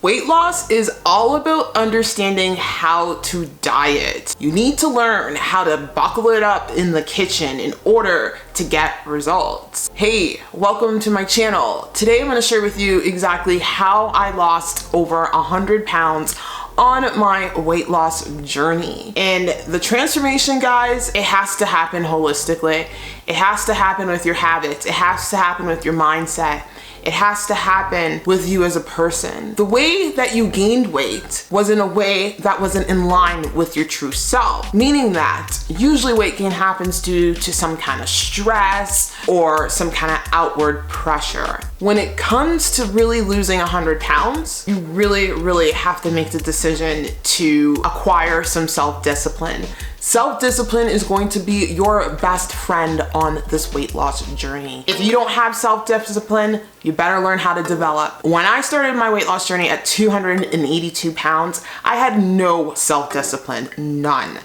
Weight loss is all about understanding how to diet. You need to learn how to buckle it up in the kitchen in order to get results. Hey, welcome to my channel. Today I'm going to share with you exactly how I lost over 100 pounds on my weight loss journey. And the transformation, guys, it has to happen holistically. It has to happen with your habits. It has to happen with your mindset. It has to happen with you as a person. The way that you gained weight was in a way that wasn't in line with your true self, meaning that usually weight gain happens due to some kind of stress or some kind of outward pressure. When it comes to really losing 100 pounds, you really have to make the decision to acquire some self-discipline. Self-discipline is going to be your best friend on this weight loss journey. If you don't have self-discipline, you better learn how to develop. When I started my weight loss journey at 282 pounds, I had no self-discipline, none.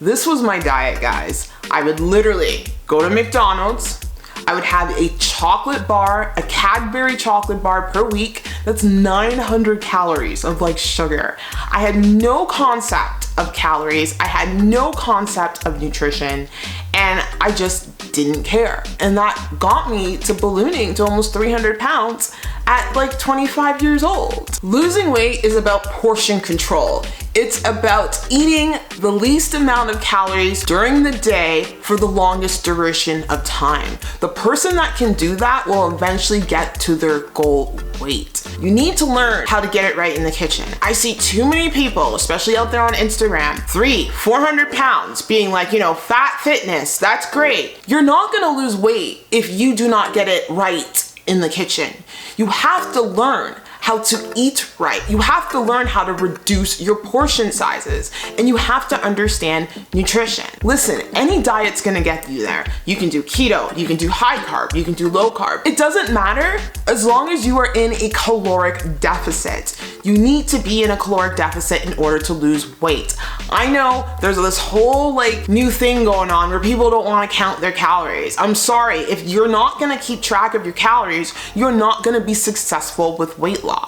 This was my diet, guys. I would literally go to McDonald's, I would have a chocolate bar, a Cadbury chocolate bar per week. That's 900 calories of like sugar. I had no concept of calories. I had no concept of nutrition, and I just didn't care. And that got me to ballooning to almost 300 pounds at like 25 years old. Losing weight is about portion control. It's about eating the least amount of calories during the day for the longest duration of time. The person that can do that will eventually get to their goal weight. You need to learn how to get it right in the kitchen. I see too many people, especially out there on Instagram, 300-400 pounds being like, fat fitness, that's great. You're not gonna lose weight if you do not get it right in the kitchen. You have to learn how to eat right. You have to learn how to reduce your portion sizes, and you have to understand nutrition. Listen, any diet's gonna get you there. You can do keto, you can do high carb, you can do low carb. It doesn't matter as long as you are in a caloric deficit. You need to be in a caloric deficit in order to lose weight. I know there's this whole new thing going on where people don't want to count their calories. I'm sorry, if you're not gonna keep track of your calories, you're not gonna be successful with weight loss.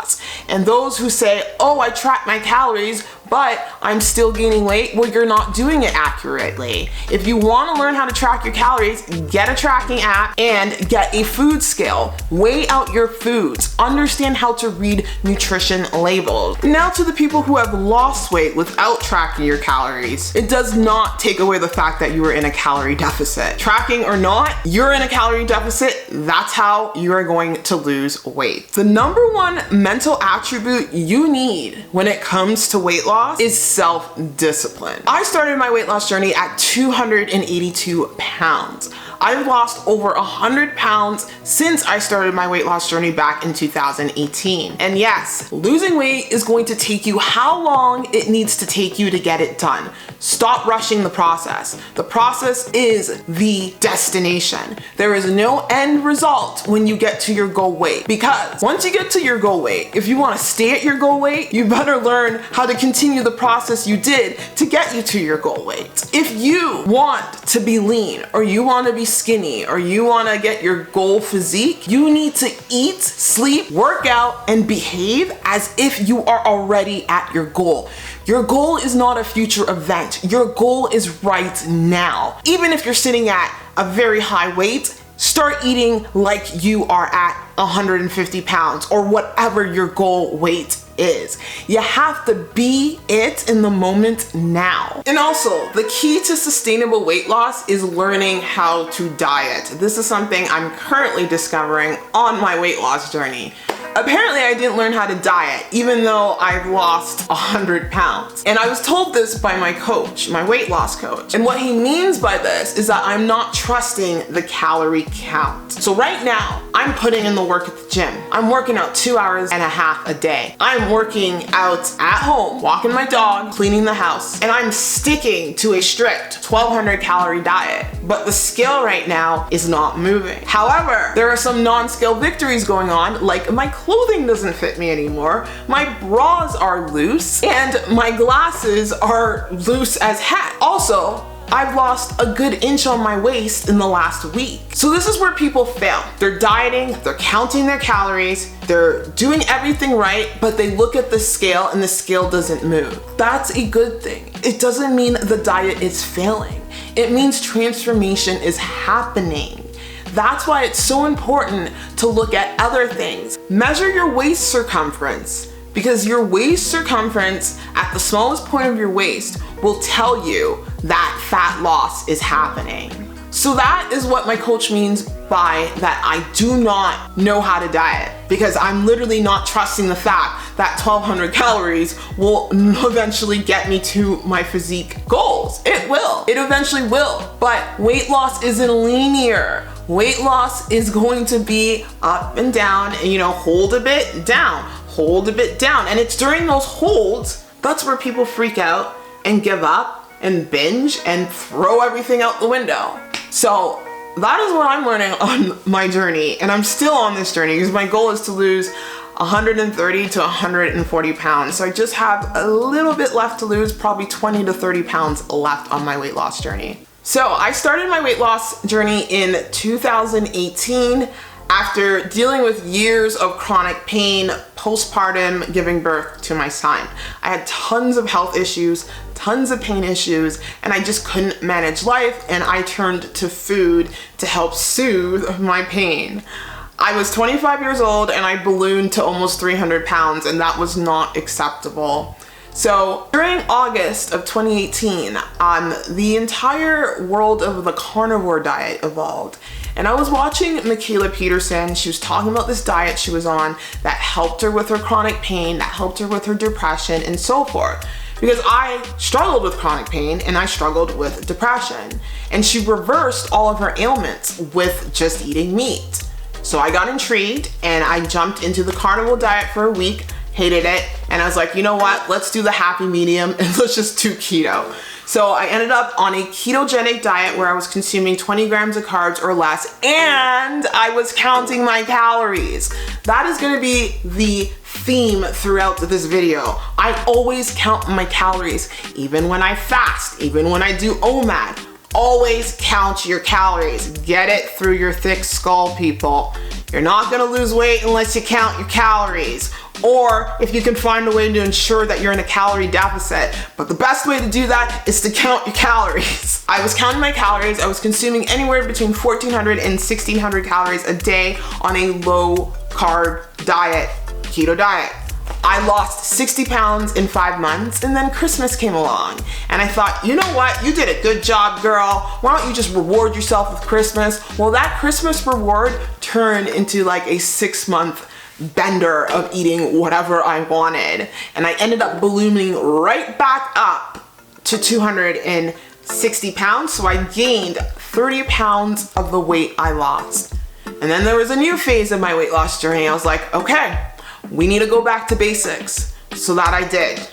And those who say, oh, I track my calories, but I'm still gaining weight, well, you're not doing it accurately. If you want to learn how to track your calories, get a tracking app and get a food scale. Weigh out your foods. Understand how to read nutrition labels. Now to the people who have lost weight without tracking your calories, it does not take away the fact that you are in a calorie deficit. Tracking or not, you're in a calorie deficit. That's how you are going to lose weight. The number one mental attribute you need when it comes to weight loss is self-discipline. I started my weight loss journey at 282 pounds. I've lost over 100 pounds since I started my weight loss journey back in 2018. And yes, losing weight is going to take you how long it needs to take you to get it done. Stop rushing the process. The process is the destination. There is no end result when you get to your goal weight, because once you get to your goal weight, if you want to stay at your goal weight, you better learn how to continue the process you did to get you to your goal weight. If you want to be lean, or you want to be skinny, or you want to get your goal physique, you need to eat, sleep, work out, and behave as if you are already at your goal. Your goal is not a future event. Your goal is right now. Even if you're sitting at a very high weight, start eating like you are at 150 pounds or whatever your goal weight is. You have to be it in the moment now. And also, the key to sustainable weight loss is learning how to diet. This is something I'm currently discovering on my weight loss journey. Apparently I didn't learn how to diet, even though I've lost 100 pounds. And I was told this by my coach, my weight loss coach. And what he means by this is that I'm not trusting the calorie count. So right now, I'm putting in the work at the gym. I'm working out 2.5 hours a day. I'm working out at home, walking my dog, cleaning the house, and I'm sticking to a strict 1,200 calorie diet. But the scale right now is not moving. However, there are some non-scale victories going on, like my clothing doesn't fit me anymore, my bras are loose, and my glasses are loose as heck. Also, I've lost a good inch on my waist in the last week. So this is where people fail. They're dieting, they're counting their calories, they're doing everything right, but they look at the scale and the scale doesn't move. That's a good thing. It doesn't mean the diet is failing. It means transformation is happening. That's why it's so important to look at other things. Measure your waist circumference, because your waist circumference at the smallest point of your waist will tell you that fat loss is happening. So that is what my coach means by that I do not know how to diet, because I'm literally not trusting the fact that 1,200 calories will eventually get me to my physique goals. It will. It eventually will. But weight loss isn't linear. Weight loss is going to be up and down, and hold a bit, down, hold a bit, down. And it's during those holds, that's where people freak out and give up and binge and throw everything out the window. So that is what I'm learning on my journey, and I'm still on this journey because my goal is to lose 130 to 140 pounds. So I just have a little bit left to lose, probably 20 to 30 pounds left on my weight loss journey. So I started my weight loss journey in 2018 after dealing with years of chronic pain postpartum giving birth to my son. I had tons of health issues, tons of pain issues, and I just couldn't manage life, and I turned to food to help soothe my pain. I was 25 years old and I ballooned to almost 300 pounds, and that was not acceptable. So during August of 2018, the entire world of the carnivore diet evolved. And I was watching Mikhaila Peterson. She was talking about this diet she was on that helped her with her chronic pain, that helped her with her depression, and so forth. Because I struggled with chronic pain and I struggled with depression. And she reversed all of her ailments with just eating meat. So I got intrigued and I jumped into the carnivore diet for a week, hated it, and I was like, you know what, let's do the happy medium and let's just do keto. So I ended up on a ketogenic diet where I was consuming 20 grams of carbs or less, and I was counting my calories. That is gonna be the theme throughout this video. I always count my calories, even when I fast, even when I do OMAD. Always count your calories. Get it through your thick skull, people. You're not gonna lose weight unless you count your calories, or if you can find a way to ensure that you're in a calorie deficit. But the best way to do that is to count your calories. I was counting my calories. I was consuming anywhere between 1,400 and 1,600 calories a day on a low carb diet, keto diet. I lost 60 pounds in 5 months, and then Christmas came along. And I thought, you know what? You did a good job, girl. Why don't you just reward yourself with Christmas? Well, that Christmas reward turned into like a 6-month bender of eating whatever I wanted. And I ended up ballooning right back up to 260 pounds. So I gained 30 pounds of the weight I lost. And then there was a new phase of my weight loss journey. I was like, okay, we need to go back to basics. So that I did.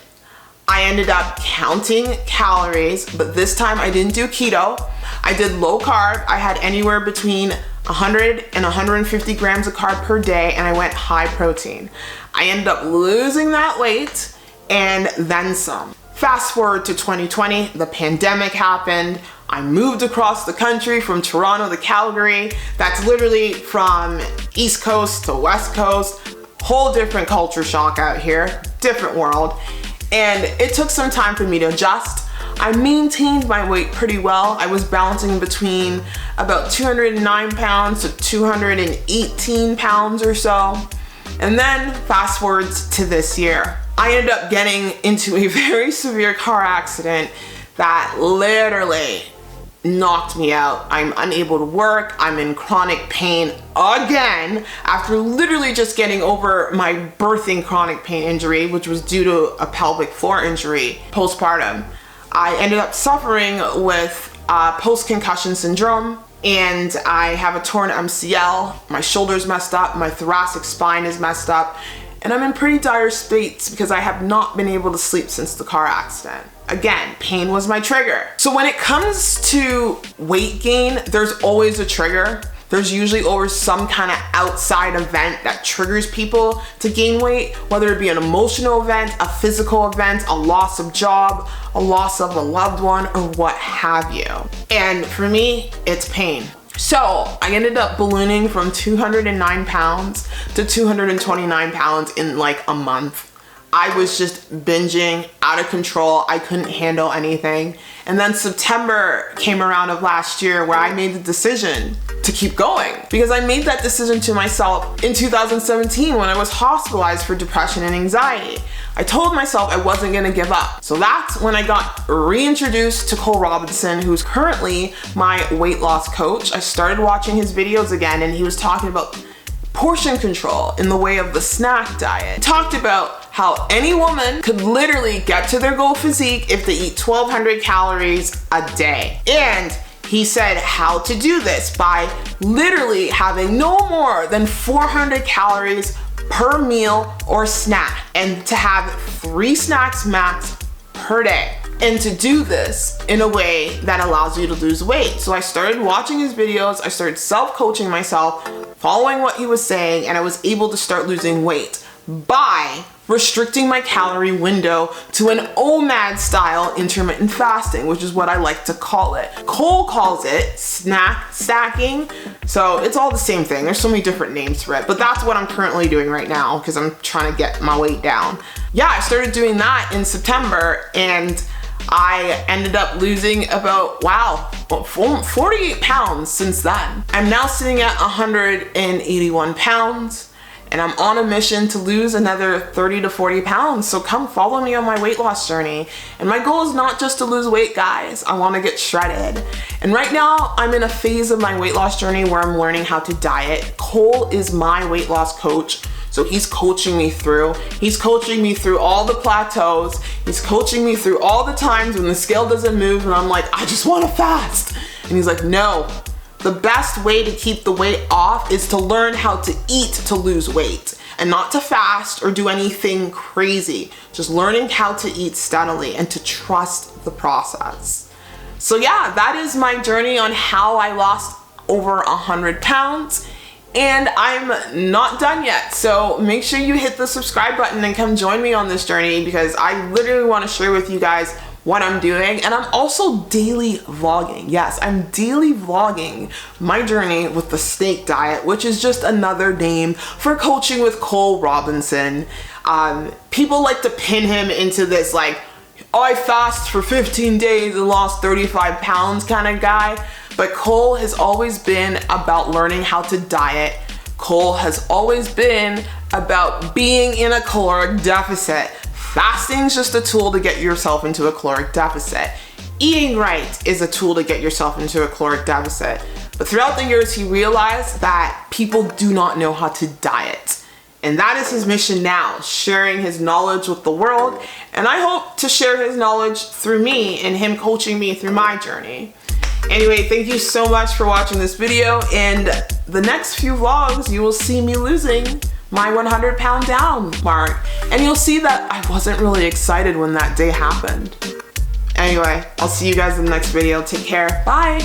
I ended up counting calories, but this time I didn't do keto. I did low carb. I had anywhere between 100 and 150 grams of carb per day, and I went high protein. I ended up losing that weight and then some. Fast forward to 2020, the pandemic happened. I moved across the country from Toronto to Calgary. That's literally from East Coast to West Coast. Whole different culture shock out here, different world. And it took some time for me to adjust. I maintained my weight pretty well. I was balancing between about 209 pounds to 218 pounds or so. And then fast forwards to this year. I ended up getting into a very severe car accident that literally knocked me out. I'm unable to work. I'm in chronic pain again after literally just getting over my birthing chronic pain injury, which was due to a pelvic floor injury postpartum. I ended up suffering with post-concussion syndrome, and I have a torn MCL. My shoulder's messed up. My thoracic spine is messed up. And I'm in pretty dire states because I have not been able to sleep since the car accident. Again, pain was my trigger. So when it comes to weight gain, there's always a trigger. there's usually always some kind of outside event that triggers people to gain weight, whether it be an emotional event, a physical event, a loss of job, a loss of a loved one, or what have you. And for me, it's pain. So I ended up ballooning from 209 pounds to 229 pounds in like a month. I was just binging, out of control. I couldn't handle anything. And then September came around of last year where I made the decision to keep going, because I made that decision to myself in 2017 when I was hospitalized for depression and anxiety. I told myself I wasn't gonna give up. So that's when I got reintroduced to Cole Robinson, who's currently my weight loss coach. I started watching his videos again, and he was talking about portion control in the way of the snack diet. He talked about how any woman could literally get to their goal physique if they eat 1,200 calories a day. And he said how to do this by literally having no more than 400 calories per meal or snack, and to have 3 snacks max per day. And to do this in a way that allows you to lose weight. So I started watching his videos, I started self-coaching myself, following what he was saying, and I was able to start losing weight by restricting my calorie window to an OMAD style intermittent fasting, which is what I like to call it. Cole calls it snack stacking. So it's all the same thing. There's so many different names for it, but that's what I'm currently doing right now because I'm trying to get my weight down. Yeah, I started doing that in September, and I ended up losing about, 48 pounds since then. I'm now sitting at 181 pounds. And I'm on a mission to lose another 30 to 40 pounds. So come follow me on my weight loss journey. And my goal is not just to lose weight, guys. I want to get shredded. And right now I'm in a phase of my weight loss journey where I'm learning how to diet. Cole is my weight loss coach. So he's coaching me through. He's coaching me through all the plateaus. He's coaching me through all the times when the scale doesn't move and I'm like, I just want to fast. And he's like, no. The best way to keep the weight off is to learn how to eat to lose weight and not to fast or do anything crazy. Just learning how to eat steadily and to trust the process. So yeah, that is my journey on how I lost over 100 pounds. And I'm not done yet. So make sure you hit the subscribe button and come join me on this journey, because I literally want to share with you guys what I'm doing. And I'm also daily vlogging. Yes, I'm daily vlogging my journey with the snake diet, which is just another name for coaching with Cole Robinson. People like to pin him into this like, oh, I fast for 15 days and lost 35 pounds kind of guy. But Cole has always been about learning how to diet. Cole has always been about being in a caloric deficit. Fasting is just a tool to get yourself into a caloric deficit. Eating right is a tool to get yourself into a caloric deficit. But throughout the years, he realized that people do not know how to diet. And that is his mission now, sharing his knowledge with the world. And I hope to share his knowledge through me and him coaching me through my journey. Anyway, thank you so much for watching this video. And the next few vlogs, you will see me losing my 100 pound down mark. And you'll see that I wasn't really excited when that day happened. Anyway, I'll see you guys in the next video. Take care. Bye.